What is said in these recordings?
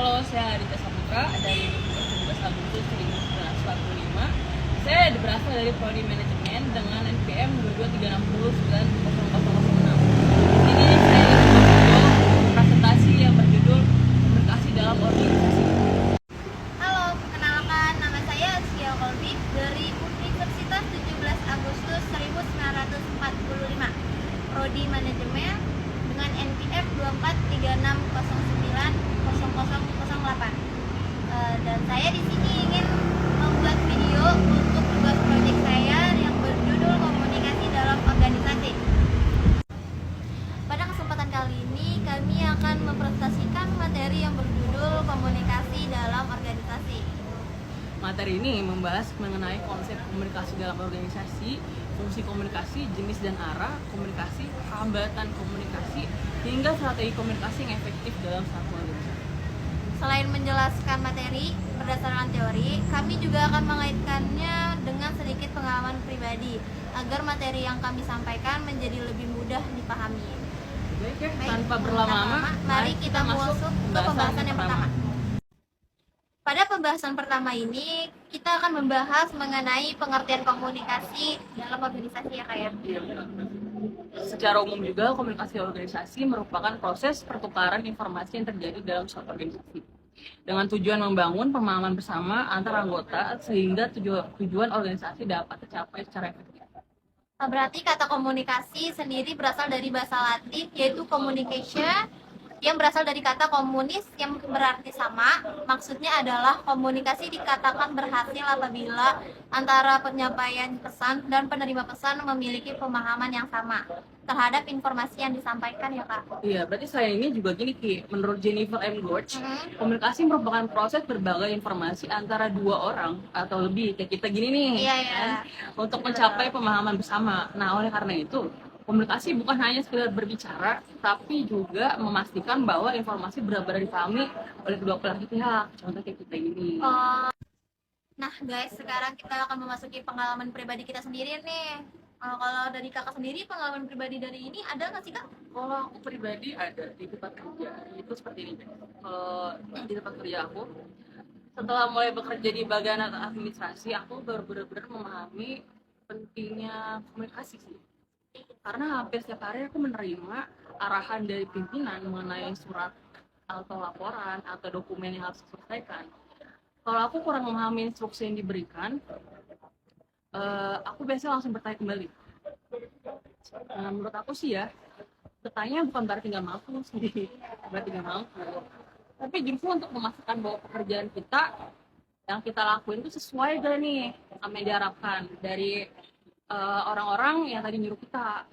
Halo, saya Arita Saputra dari Universitas 17 Agustus 1945. Saya berasal dari Prodi Manajemen dengan NPM 223690006. Di sini saya ingin membuat presentasi yang berjudul Komunikasi dalam Organisasi. Halo, perkenalkan nama saya Askia Kolbi dari Universitas 17 Agustus 1945, Prodi Manajemen dengan NPM 243609008. Dan saya di sini ingin membuat video untuk tugas proyek saya yang berjudul Komunikasi dalam Organisasi. Pada kesempatan kali ini, kami akan mempresentasikan materi yang berjudul Komunikasi dalam Organisasi. Materi ini membahas mengenai konsep komunikasi dalam organisasi, fungsi komunikasi, jenis dan arah komunikasi, hambatan komunikasi, hingga strategi komunikasi yang efektif dalam satu organisasi. Selain menjelaskan materi berdasarkan teori, kami juga akan mengaitkannya dengan sedikit pengalaman pribadi agar materi yang kami sampaikan menjadi lebih mudah dipahami. Baik, Baik, tanpa berlama-lama, mari kita masuk ke pembahasan yang pertama. Pada pembahasan pertama ini, kita akan membahas mengenai pengertian komunikasi dalam organisasi ya Kak ya. Secara umum juga, komunikasi organisasi merupakan proses pertukaran informasi yang terjadi dalam suatu organisasi dengan tujuan membangun pemahaman bersama antar anggota sehingga tujuan organisasi dapat tercapai secara efektif. Berarti kata komunikasi sendiri berasal dari bahasa Latin yaitu communication, yang berasal dari kata komunis yang berarti sama. Maksudnya adalah komunikasi dikatakan berhasil apabila antara penyampaian pesan dan penerima pesan memiliki pemahaman yang sama terhadap informasi yang disampaikan ya Kak. Iya, berarti saya ini juga gini Ki, menurut Jennifer M. George, komunikasi merupakan proses berbagai informasi antara dua orang atau lebih, kayak kita gini nih, Iya. kan, untuk mencapai pemahaman bersama. Nah, oleh karena itu, komunikasi bukan hanya sekedar berbicara, tapi juga memastikan bahwa informasi benar-benar dipahami oleh kedua belah pihak. Contoh kayak kita ini. Nah guys, sekarang kita akan memasuki pengalaman pribadi kita sendiri nih. Kalau dari kakak sendiri, pengalaman pribadi dari ini ada nggak sih kak? Kalau aku pribadi ada di tempat kerja, itu seperti ini. Di tempat kerja aku, setelah mulai bekerja di bagian administrasi, aku baru benar-benar memahami pentingnya komunikasi sih. Karena hampir setiap hari aku menerima arahan dari pimpinan mengenai surat atau laporan atau dokumen yang harus diselesaikan. Kalau aku kurang memahami instruksi yang diberikan, aku biasanya langsung bertanya kembali. Menurut aku sih ya, bertanya bukan berarti nggak mampu sih, berarti nggak mampu. Tapi justru untuk memastikan bahwa pekerjaan kita yang kita lakuin itu sesuai gak nih sama yang diharapkan dari orang-orang yang tadi nyuruh kita.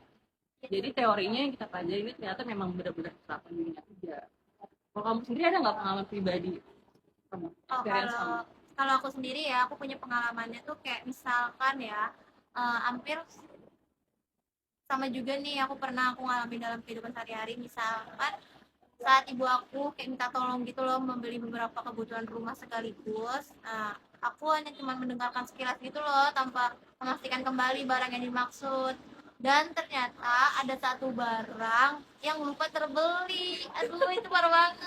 Jadi teorinya yang kita pelajari ini ternyata memang benar-benar terapkan di dunia kerja. Kalau kamu sendiri ada nggak pengalaman pribadi? Experience kamu? Kalau aku sendiri ya, aku punya pengalamannya tuh kayak misalkan ya, hampir sama juga nih aku ngalamin dalam kehidupan sehari-hari. Misalkan saat ibu aku kayak minta tolong gitu loh membeli beberapa kebutuhan rumah sekaligus. Aku hanya cuma mendengarkan sekilas gitu loh tanpa memastikan kembali barang yang dimaksud. Dan ternyata ada satu barang yang lupa terbeli. Aduh, itu parah banget.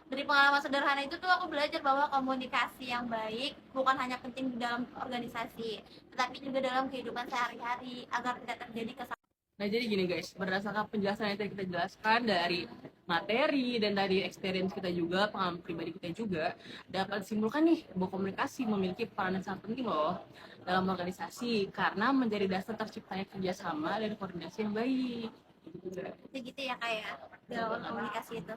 Dari pengalaman sederhana itu tuh aku belajar bahwa komunikasi yang baik bukan hanya penting di dalam organisasi, tetapi juga dalam kehidupan sehari-hari agar tidak terjadi kesalahan. Nah, jadi gini guys, berdasarkan penjelasan yang tadi kita jelaskan dari materi dan dari experience kita juga, pengalaman pribadi kita juga, dapat disimpulkan nih bahwa komunikasi memiliki peran yang sangat penting loh dalam organisasi karena menjadi dasar terciptanya kerjasama dan koordinasi yang baik. Gitu ya kak ya, dalam komunikasi itu.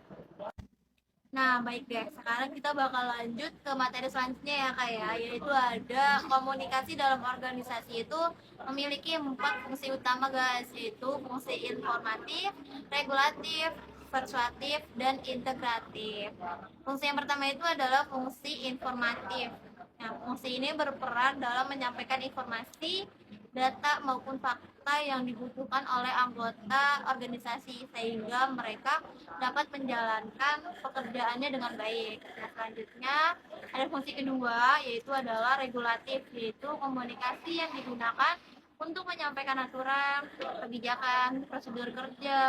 Nah baik deh, sekarang kita bakal lanjut ke materi selanjutnya ya kak ya, yaitu ada komunikasi dalam organisasi itu memiliki 4 fungsi utama guys, yaitu fungsi informatif, regulatif, persuasif, dan integratif. Fungsi yang pertama itu adalah fungsi informatif. Nah, fungsi ini berperan dalam menyampaikan informasi, data maupun fakta yang dibutuhkan oleh anggota organisasi sehingga mereka dapat menjalankan pekerjaannya dengan baik. Nah, selanjutnya ada fungsi kedua yaitu adalah regulatif, yaitu komunikasi yang digunakan untuk menyampaikan aturan, kebijakan, prosedur kerja,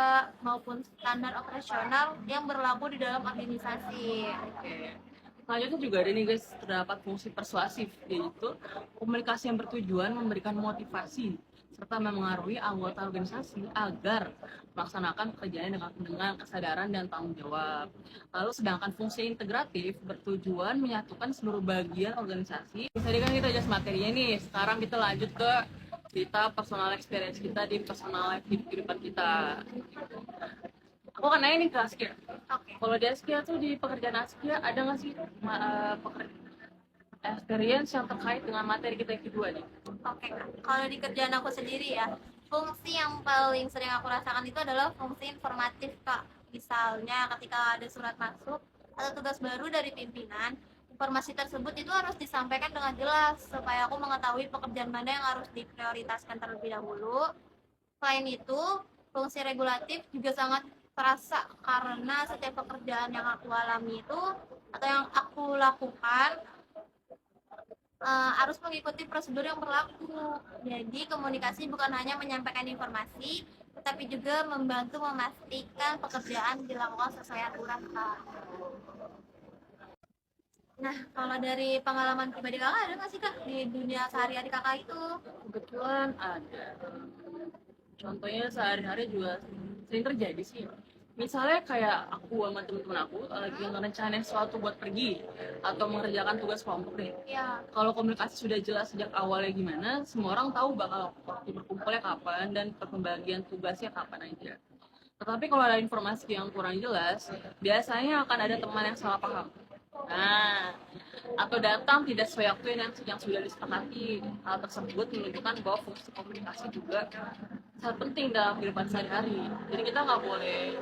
maupun standar operasional yang berlaku di dalam organisasi. Oke. Selanjutnya juga ada nih guys, terdapat fungsi persuasif, yaitu komunikasi yang bertujuan memberikan motivasi serta memengaruhi anggota organisasi agar melaksanakan pekerjaannya dengan kesadaran dan tanggung jawab. Lalu sedangkan fungsi integratif bertujuan menyatukan seluruh bagian organisasi. Tadi kan kita jelas materinya nih, sekarang kita lanjut ke cerita personal experience kita di personal life di kehidupan kita. Aku kan nanya nih ke Askia. Oke. Kalau di Askia tuh di pekerjaan Askia ada nggak sih experience yang terkait dengan materi kita yang kedua nih? Oke, Kak. Kalau di kerjaan aku sendiri ya, fungsi yang paling sering aku rasakan itu adalah fungsi informatif, Kak. Misalnya ketika ada surat masuk atau tugas baru dari pimpinan, informasi tersebut itu harus disampaikan dengan jelas supaya aku mengetahui pekerjaan mana yang harus diprioritaskan terlebih dahulu. Selain itu, fungsi regulatif juga sangat terasa karena setiap pekerjaan yang aku alami itu atau yang aku lakukan harus mengikuti prosedur yang berlaku. Jadi komunikasi bukan hanya menyampaikan informasi, tetapi juga membantu memastikan pekerjaan dilakukan sesuai aturan, Kak. Nah, kalau dari pengalaman pribadi kakak ada nggak sih, Kak, di dunia sehari-hari kakak itu? Kebetulan ada. Contohnya sehari-hari juga sering terjadi sih. Misalnya kayak aku sama teman-teman aku lagi ngerencanain sesuatu buat pergi atau mengerjakan tugas kelompok nih. Ya, Kalau komunikasi sudah jelas sejak awalnya gimana, semua orang tahu bakal waktu berkumpulnya kapan dan pembagian tugasnya kapan aja. Tetapi kalau ada informasi yang kurang jelas, biasanya akan ada teman yang salah paham. Nah, atau datang tidak sesuai waktu yang sudah disepakati. Hal tersebut menunjukkan bahwa fungsi komunikasi juga sangat penting dalam kehidupan sehari-hari. Jadi kita nggak boleh,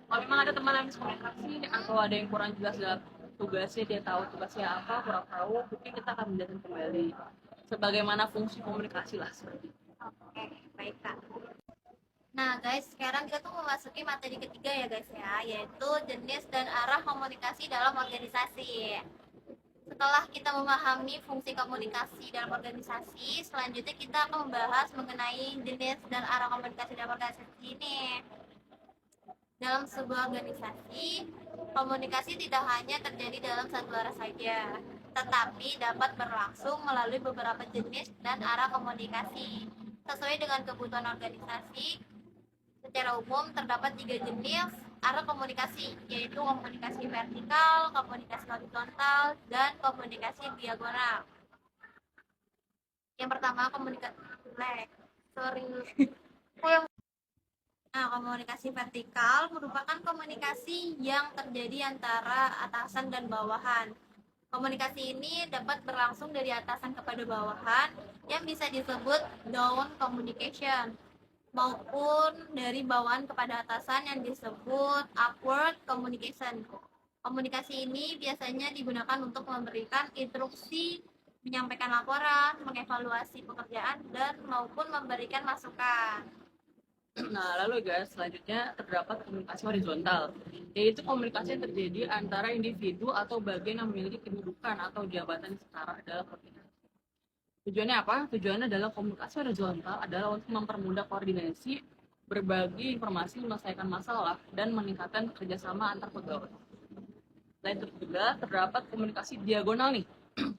kalau memang ada teman yang miskomunikasi atau ada yang kurang jelas dalam tugasnya, dia tahu tugasnya apa, kurang tahu, mungkin kita akan menjelaskan kembali. Sebagaimana fungsi komunikasi lah seperti itu. oke, baik, Kak. Nah guys, sekarang kita tuh memasuki materi ketiga ya guys ya, yaitu jenis dan arah komunikasi dalam organisasi. Setelah kita memahami fungsi komunikasi dalam organisasi, selanjutnya kita akan membahas mengenai jenis dan arah komunikasi dalam organisasi ini. Dalam sebuah organisasi, komunikasi tidak hanya terjadi dalam satu arah saja, tetapi dapat berlangsung melalui beberapa jenis dan arah komunikasi. Sesuai dengan kebutuhan organisasi, secara umum terdapat 3 jenis arah komunikasi, yaitu komunikasi vertikal, komunikasi horizontal, dan komunikasi diagonal. Yang pertama komunikasi Nah, komunikasi vertikal merupakan komunikasi yang terjadi antara atasan dan bawahan. Komunikasi ini dapat berlangsung dari atasan kepada bawahan yang bisa disebut down communication, maupun dari bawahan kepada atasan yang disebut upward communication. Komunikasi ini biasanya digunakan untuk memberikan instruksi, menyampaikan laporan, mengevaluasi pekerjaan, dan maupun memberikan masukan. Nah, lalu guys, selanjutnya terdapat komunikasi horizontal, yaitu komunikasi yang terjadi antara individu atau bagian yang memiliki kedudukan atau jabatan setara dalam organisasi. Tujuannya apa? Tujuannya adalah komunikasi horizontal adalah untuk mempermudah koordinasi, berbagi informasi, menyelesaikan masalah, dan meningkatkan kerjasama antar pegawai. Selain itu juga terdapat komunikasi diagonal nih.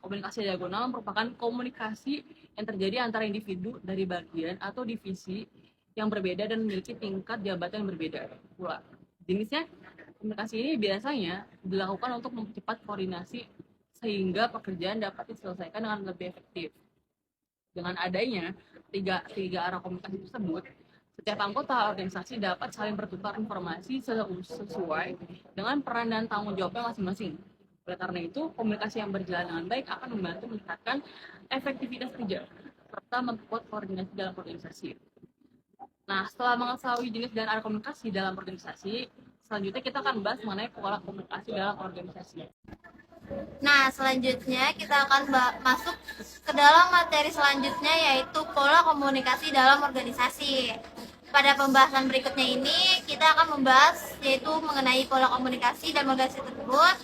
Komunikasi diagonal merupakan komunikasi yang terjadi antara individu dari bagian atau divisi yang berbeda dan memiliki tingkat jabatan yang berbeda pula. Jenisnya, komunikasi ini biasanya dilakukan untuk mempercepat koordinasi sehingga pekerjaan dapat diselesaikan dengan lebih efektif. Dengan adanya tiga arah komunikasi tersebut, setiap anggota organisasi dapat saling bertukar informasi sesuai dengan peran dan tanggung jawabnya masing-masing. Oleh karena itu, komunikasi yang berjalan dengan baik akan membantu meningkatkan efektivitas kerja serta memperkuat koordinasi dalam organisasi. Nah, setelah mengetahui jenis dan arah komunikasi dalam organisasi, selanjutnya kita akan bahas mengenai pola komunikasi dalam organisasi. Nah, selanjutnya kita akan masuk ke dalam materi selanjutnya, yaitu pola komunikasi dalam organisasi. Pada pembahasan berikutnya ini, kita akan membahas yaitu mengenai pola komunikasi dalam organisasi tersebut.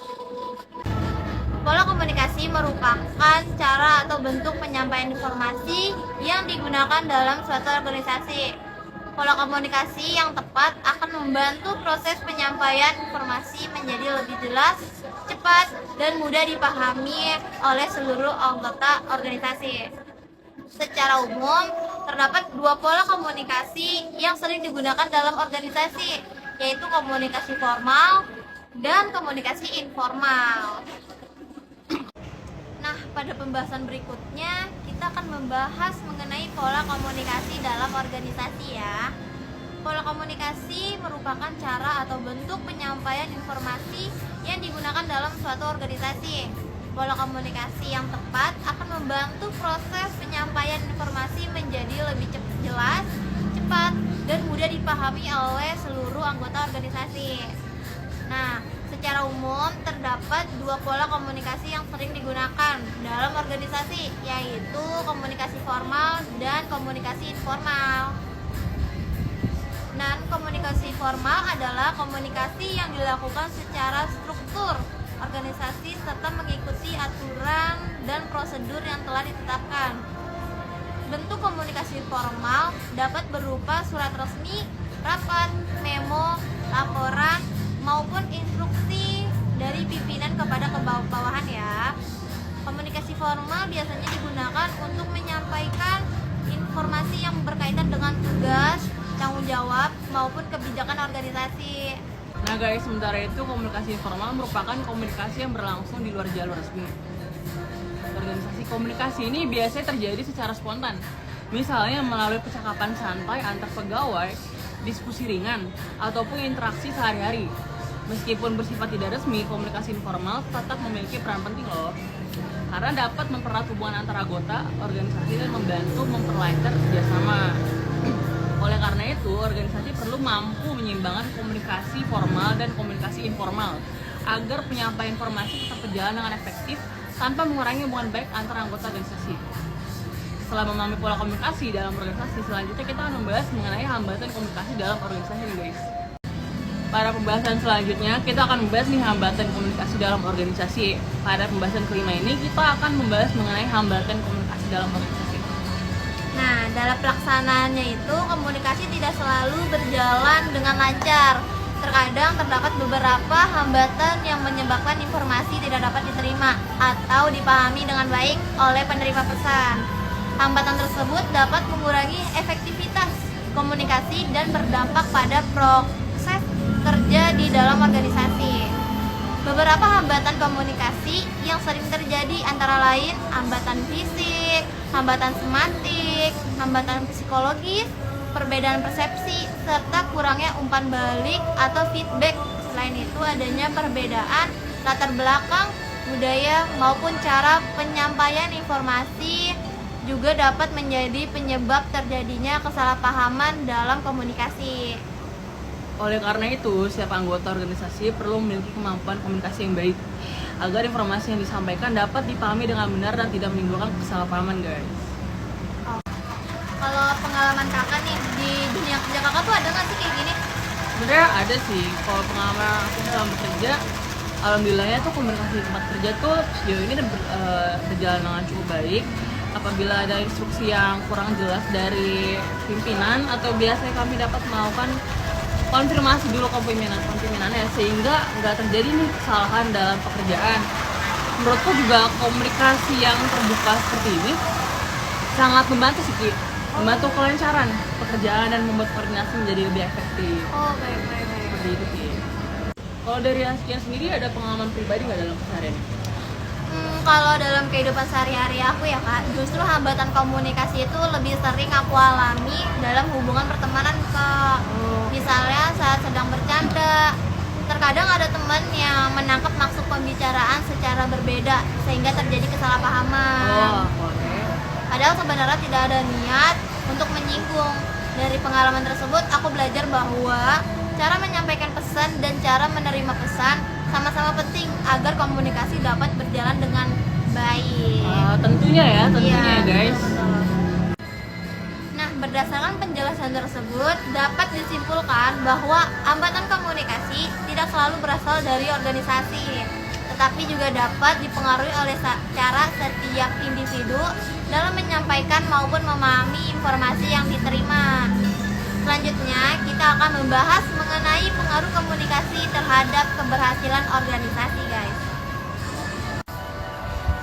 Pola komunikasi merupakan cara atau bentuk penyampaian informasi yang digunakan dalam suatu organisasi. Pola komunikasi yang tepat akan membantu proses penyampaian informasi menjadi lebih jelas, cepat, dan mudah dipahami oleh seluruh anggota organisasi. Secara umum, terdapat dua pola komunikasi yang sering digunakan dalam organisasi, yaitu komunikasi formal dan komunikasi informal. Nah, pada pembahasan berikutnya kita akan membahas mengenai pola komunikasi dalam organisasi ya. Pola komunikasi merupakan cara atau bentuk penyampaian informasi yang digunakan dalam suatu organisasi. Pola komunikasi yang tepat akan membantu proses penyampaian informasi menjadi lebih jelas, cepat, dan mudah dipahami oleh seluruh anggota organisasi. Nah, secara umum terdapat dua pola komunikasi yang sering digunakan dalam organisasi, yaitu komunikasi formal dan komunikasi informal. Dan komunikasi formal adalah komunikasi yang dilakukan secara struktur organisasi serta mengikuti aturan dan prosedur yang telah ditetapkan. Bentuk komunikasi formal dapat berupa surat resmi, rapat, memo, laporan, maupun instruksi dari pimpinan kepada kebawahan ya. Komunikasi formal biasanya digunakan untuk menyampaikan informasi yang berkaitan dengan tugas, tanggung jawab, maupun kebijakan organisasi. Nah guys, sementara itu komunikasi informal merupakan komunikasi yang berlangsung di luar jalur resmi organisasi. Komunikasi ini biasanya terjadi secara spontan, misalnya melalui percakapan santai antar pegawai, diskusi ringan, ataupun interaksi sehari-hari. Meskipun bersifat tidak resmi, komunikasi informal tetap memiliki peran penting loh, karena dapat mempererat hubungan antar anggota organisasi dan membantu memperlancar kerjasama. Oleh karena itu, organisasi perlu mampu menyeimbangkan komunikasi formal dan komunikasi informal agar penyampaian informasi tetap berjalan dengan efektif tanpa mengurangi hubungan baik antara anggota organisasi. Setelah memahami pola komunikasi dalam organisasi, selanjutnya kita akan membahas mengenai hambatan komunikasi dalam organisasi nih guys. Pada pembahasan selanjutnya, kita akan membahas nih hambatan komunikasi dalam organisasi. Pada pembahasan kelima ini, kita akan membahas mengenai hambatan komunikasi dalam organisasi. Nah, dalam pelaksanaannya itu komunikasi tidak selalu berjalan dengan lancar. Terkadang terdapat beberapa hambatan yang menyebabkan informasi tidak dapat diterima atau dipahami dengan baik oleh penerima pesan. Hambatan tersebut dapat mengurangi efektivitas komunikasi dan berdampak pada proses kerja di dalam organisasi. Beberapa hambatan komunikasi yang sering terjadi antara lain hambatan fisik, hambatan semantik, hambatan psikologis, perbedaan persepsi, serta kurangnya umpan balik atau feedback. Selain itu adanya perbedaan latar belakang, budaya maupun cara penyampaian informasi juga dapat menjadi penyebab terjadinya kesalahpahaman dalam komunikasi. Oleh karena itu, setiap anggota organisasi perlu memiliki kemampuan komunikasi yang baik agar informasi yang disampaikan dapat dipahami dengan benar dan tidak menimbulkan kesalahpahaman guys. Kalau pengalaman kakak nih di dunia kerja kakak tuh ada nggak sih kayak gini? Sebenarnya ada sih, kalau pengalaman aku selama bekerja, alhamdulillahnya tuh komunikasi di tempat kerja tuh sejauh ini berjalan dengan cukup baik. Apabila ada instruksi yang kurang jelas dari pimpinan atau biasanya kami dapat melakukan konfirmasi dulu ke pimpinannya sehingga nggak terjadi nih kesalahan dalam pekerjaan. Menurutku juga komunikasi yang terbuka seperti ini sangat membantu sih, membantu kelancaran pekerjaan dan membuat koordinasi menjadi lebih efektif. Oh baik. Seperti itu sih. Kalau dari Askia sendiri ada pengalaman pribadi nggak dalam keseharian? Kalau dalam kehidupan sehari-hari aku ya kak, justru hambatan komunikasi itu lebih sering aku alami dalam hubungan pertemanan kak. Misalnya saat sedang bercanda, terkadang ada teman yang menangkap maksud pembicaraan secara berbeda sehingga terjadi kesalahpahaman. Padahal sebenarnya tidak ada niat untuk menyinggung. Dari pengalaman tersebut, aku belajar bahwa cara menyampaikan pesan dan cara menerima pesan sama-sama penting agar komunikasi dapat berjalan dengan baik. Tentunya ya guys. Betul. Nah, berdasarkan penjelasan tersebut dapat disimpulkan bahwa hambatan komunikasi tidak selalu berasal dari organisasi, tetapi juga dapat dipengaruhi oleh cara setiap individu dalam menyampaikan maupun memahami informasi yang diterima. Selanjutnya, kita akan membahas mengenai pengaruh komunikasi terhadap keberhasilan organisasi, guys.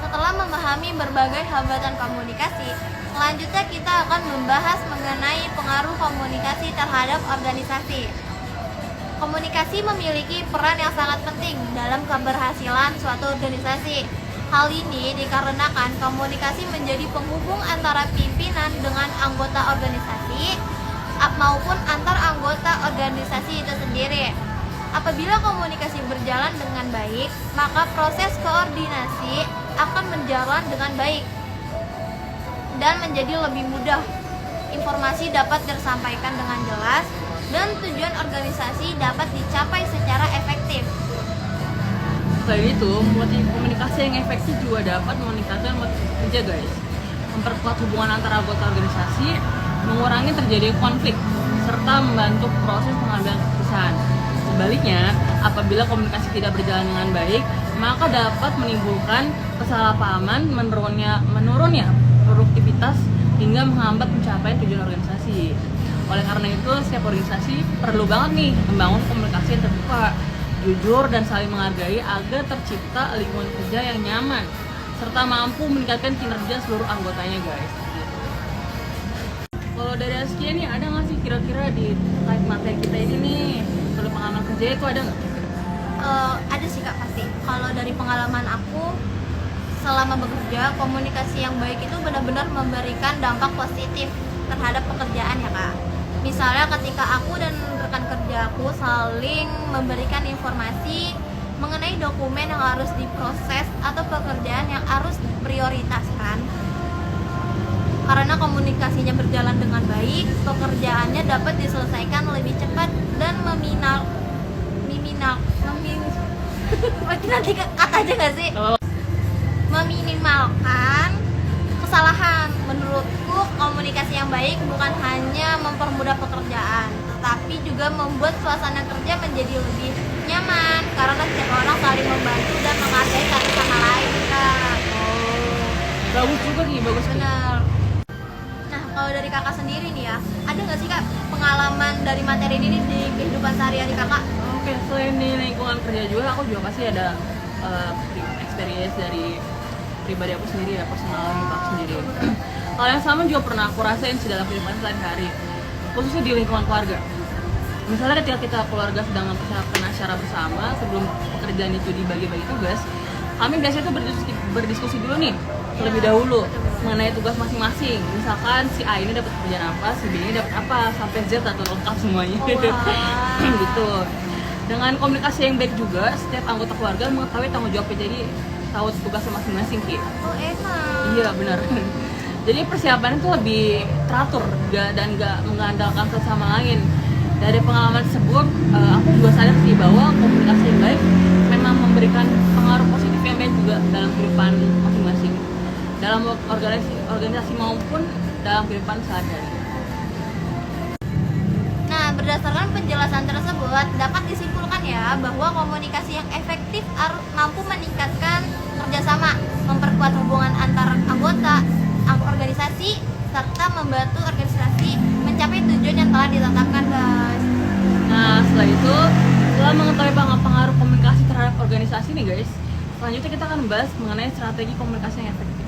Setelah memahami berbagai hambatan komunikasi, selanjutnya kita akan membahas mengenai pengaruh komunikasi terhadap organisasi. Komunikasi memiliki peran yang sangat penting dalam keberhasilan suatu organisasi. Hal ini dikarenakan komunikasi menjadi penghubung antara pimpinan dengan anggota organisasi maupun antar anggota organisasi itu sendiri. Apabila komunikasi berjalan dengan baik, maka proses koordinasi akan berjalan dengan baik dan menjadi lebih mudah. Informasi dapat tersampaikan dengan jelas dan tujuan organisasi dapat dicapai secara efektif. Selain itu, motif komunikasi yang efektif juga dapat meningkatkan motif kerja, guys. Memperkuat hubungan antara anggota organisasi, mengurangi terjadi konflik, serta membantu proses pengambilan keputusan. Sebaliknya, apabila komunikasi tidak berjalan dengan baik, maka dapat menimbulkan kesalahpahaman, menurunnya produktivitas, hingga menghambat pencapaian tujuan organisasi. Oleh karena itu, setiap organisasi perlu banget nih membangun komunikasi yang terbuka, jujur, dan saling menghargai agar tercipta lingkungan kerja yang nyaman, serta mampu meningkatkan kinerja seluruh anggotanya, guys. Kalau dari Askia nih, ada nggak sih kira-kira di terkait materi kita ini nih, kalau pengalaman kerja itu ada nggak? Ada sih Kak, pasti. Kalau dari pengalaman aku selama bekerja, komunikasi yang baik itu benar-benar memberikan dampak positif terhadap pekerjaan ya Kak. Misalnya ketika aku dan rekan kerjaku saling memberikan informasi mengenai dokumen yang harus diproses atau pekerjaan yang harus diprioritaskan. Karena komunikasinya berjalan dengan baik, pekerjaannya dapat diselesaikan lebih cepat dan nanti kata aja gak sih? Meminimalkan kesalahan. Menurutku, komunikasi yang baik bukan hanya mempermudah pekerjaan, tetapi juga membuat suasana kerja menjadi lebih nyaman karena setiap orang saling membantu dan menghargai satu sama lain, Kak. Bagus juga nih, bagus. Benar. Nah, kalau dari kakak sendiri nih ya, ada nggak sih Kak pengalaman dari materi ini nih di kehidupan sehari-hari kakak? Oke, selain di lingkungan kerja juga, aku juga pasti ada experience dari pribadi aku sendiri ya, personal hidup aku sendiri. Hal yang sama juga pernah aku rasain sih dalam kehidupan sehari-hari, khususnya di lingkungan keluarga. Misalnya ketika kita keluarga sedang mempersiapkan acara bersama sebelum pekerjaan itu dibagi-bagi tugas, kami biasanya tuh berdiskusi dulu nih terlebih dahulu mengenai tugas masing-masing. Misalkan si A ini dapat pekerjaan apa, si B ini dapat apa, sampai Z atau lengkap semuanya. Gitu. Dengan komunikasi yang baik juga, setiap anggota keluarga mengetahui tanggung jawabnya, jadi tahu tugasnya masing-masing, Ki. Oh, enak. Iya, benar. Jadi persiapannya tuh lebih teratur dan nggak mengandalkan satu sama lain. Dari pengalaman tersebut, aku juga sadar sih bahwa komunikasi yang baik memang memberikan pengaruh positif yang baik juga dalam kehidupan masing-masing, dalam organisasi maupun dalam kehidupan sehari-hari. Nah, berdasarkan penjelasan tersebut, dapat disimpulkan ya bahwa komunikasi yang efektif mampu meningkatkan kerjasama, memperkuat hubungan antar anggota organisasi, serta membantu organisasi mencapai tujuan yang telah ditetapkan, guys. Nah, setelah itu, setelah mengetahui pengaruh komunikasi terhadap organisasi nih, guys, selanjutnya kita akan membahas mengenai strategi komunikasi yang efektif.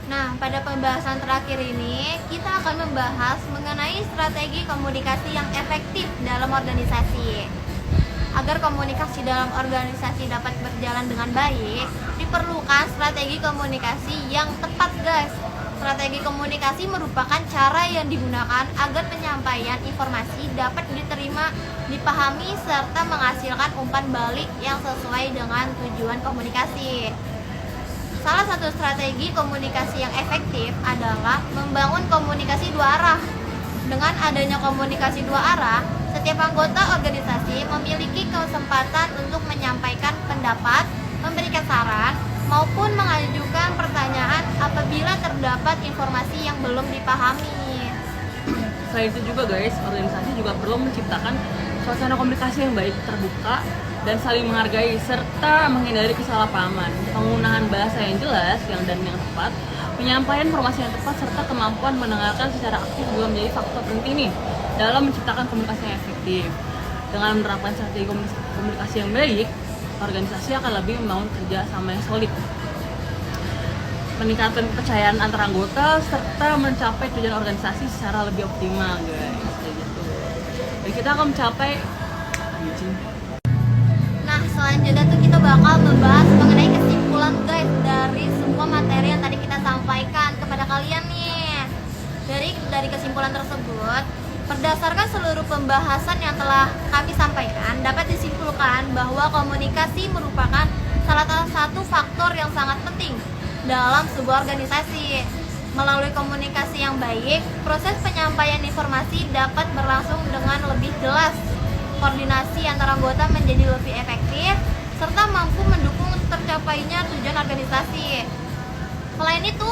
Nah, pada pembahasan terakhir ini, kita akan membahas mengenai strategi komunikasi yang efektif dalam organisasi. Agar komunikasi dalam organisasi dapat berjalan dengan baik, diperlukan strategi komunikasi yang tepat, guys. Strategi komunikasi merupakan cara yang digunakan agar penyampaian informasi dapat diterima, dipahami, serta menghasilkan umpan balik yang sesuai dengan tujuan komunikasi. Salah satu strategi komunikasi yang efektif adalah membangun komunikasi dua arah. Dengan adanya komunikasi dua arah, setiap anggota organisasi memiliki kesempatan untuk menyampaikan pendapat, memberikan saran, maupun mengajukan pertanyaan apabila terdapat informasi yang belum dipahami. Selain itu juga, guys, organisasi juga perlu menciptakan suasana komunikasi yang baik, terbuka, dan saling menghargai serta menghindari kesalahpahaman. Penggunaan bahasa yang jelas dan yang tepat, penyampaian informasi yang tepat serta kemampuan mendengarkan secara aktif juga menjadi faktor penting nih dalam menciptakan komunikasi yang efektif. Dengan menerapkan strategi komunikasi yang baik, organisasi akan lebih membangun kerja sama yang solid, meningkatkan kepercayaan antar anggota serta mencapai tujuan organisasi secara lebih optimal, guys. Kayak gitu. Dan kita akan mencapai Nah, selanjutnya tuh kita bakal membahas mengenai kesimpulan guys dari semua materi yang tadi kita sampaikan kepada kalian nih. Dari kesimpulan tersebut, berdasarkan seluruh pembahasan yang telah kami sampaikan, dapat disimpulkan bahwa komunikasi merupakan salah satu faktor yang sangat penting dalam sebuah organisasi. Melalui komunikasi yang baik, proses penyampaian informasi dapat berlangsung dengan lebih jelas. Koordinasi antara anggota menjadi lebih efektif serta mampu mendukung tercapainya tujuan organisasi. Selain itu,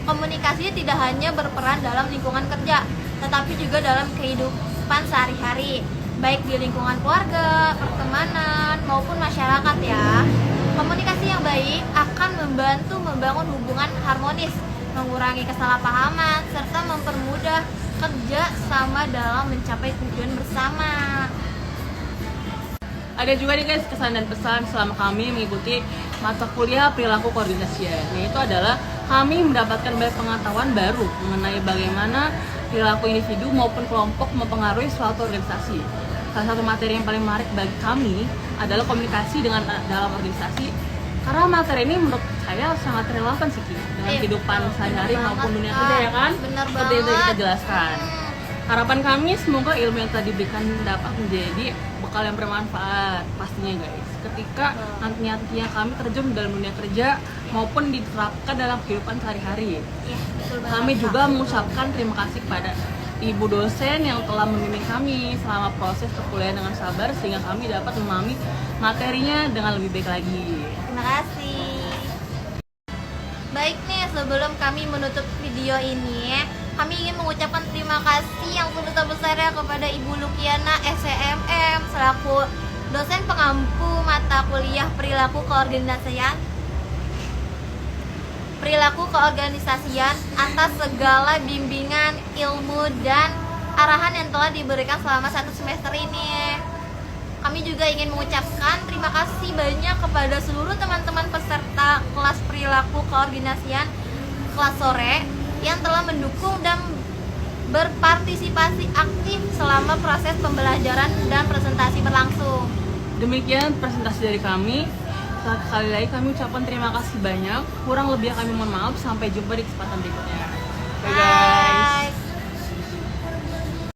komunikasi tidak hanya berperan dalam lingkungan kerja, tetapi juga dalam kehidupan sehari-hari, baik di lingkungan keluarga, pertemanan, maupun masyarakat ya. Komunikasi yang baik akan membantu membangun hubungan harmonis, mengurangi kesalahpahaman, serta mempermudah kerja sama dalam mencapai tujuan bersama. Ada juga nih guys kesan dan pesan selama kami mengikuti mata kuliah perilaku koordinasian, yaitu adalah kami mendapatkan banyak pengetahuan baru mengenai bagaimana perilaku individu maupun kelompok mempengaruhi suatu organisasi. Salah satu materi yang paling menarik bagi kami adalah komunikasi dalam organisasi, karena materi ini menurut saya sangat relevan sih dengan kehidupan sehari-hari maupun dunia kerja, ya kan? Benar Seperti yang tadi kita jelaskan. Hmm. Harapan kami semoga ilmu yang tadi diberikan dapat menjadi bekal yang bermanfaat pastinya guys, ketika nantinya kami terjun dalam dunia kerja maupun diterapkan dalam kehidupan sehari-hari. Iya, betul banget. Kami juga mengucapkan terima kasih kepada ibu dosen yang telah membimbing kami selama proses perkuliahan dengan sabar sehingga kami dapat memahami materinya dengan lebih baik lagi. Terima kasih. Baik nih, sebelum kami menutup video ini, kami ingin mengucapkan terima kasih yang sebesar-besarnya kepada Ibu Lukiana SCMM selaku dosen pengampu mata kuliah perilaku keorganisasian atas segala bimbingan, ilmu, dan arahan yang telah diberikan selama 1 semester ini. Kami juga ingin mengucapkan terima kasih banyak kepada seluruh teman-teman peserta kelas perilaku keorganisasian kelas sore yang telah mendukung dan berpartisipasi aktif selama proses pembelajaran dan presentasi berlangsung. Demikian presentasi dari kami. Sekali lagi kami ucapkan terima kasih banyak. Kurang lebih kami mohon maaf. Sampai jumpa di kesempatan berikutnya. Bye guys.